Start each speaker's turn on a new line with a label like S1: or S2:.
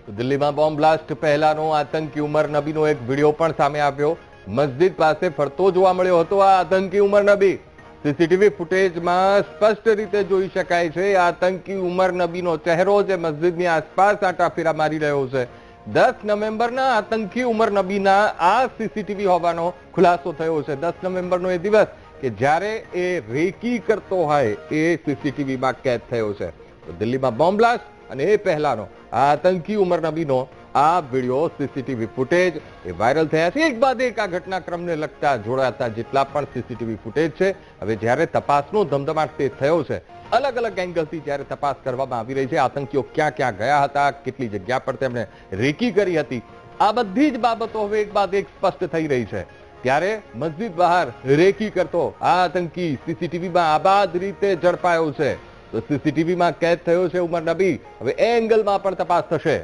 S1: દિલ્હીમાં bomb blast પહેલાનો આતંકી ઉમર નબીનો એક વિડીયો પણ સામે આવ્યો। મસ્જિદ પાસે ફરતો જોવા મળ્યો હતો આ આતંકી ઉમર નબી। સીસીટીવી ફૂટેજમાં સ્પષ્ટ રીતે જોઈ શકાય છે આતંકી ઉમર નબીનો ચહેરો જે મસ્જિદની આસપાસ આંટાફેરા મારી રહ્યો છે। 10 નવેમ્બરના આતંકી ઉમર નબીના આ સીસીટીવી હોવાનો ખુલાસો થયો છે। 10 નવેમ્બરનો એ દિવસ કે જ્યારે એ રેકી કરતો હોય એ સીસીટીવીમાં કેદ થયો છે। તો દિલ્હીમાં બોમ્બ બ્લાસ્ટ અને એ પહેલાનો આતંકી ઉમર નબીનો આ વિડીયો સીસીટીવી ફૂટેજ એ વાયરલ થયા છે। એક બાદ એક આ ઘટનાક્રમને લગતા જોડાતા જેટલા પણ સીસીટીવી ફૂટેજ છે હવે જ્યારે તપાસનો ધમધમાટ તે થયો છે અલગ અલગ એંગલથી જ્યારે તપાસ કરવામાં આવી રહી છે આતંકીઓ ક્યાં ક્યાં ગયા હતા કેટલી જગ્યા પર તેમણે રેકી કરી હતી આ બધી જ બાબતો હવે એક બાદ એક સ્પષ્ટ થઈ રહી છે। ત્યારે મસ્જિદ બહાર રેકી કરતો આ આતંકી સીસીટીવીમાં આબાદ રીતે ઝડપાયો છે। તો સીસીટીવીમાં કેદ થયો છે ઉમર નબી। હવે એ એંગલમાં પણ તપાસ થશે।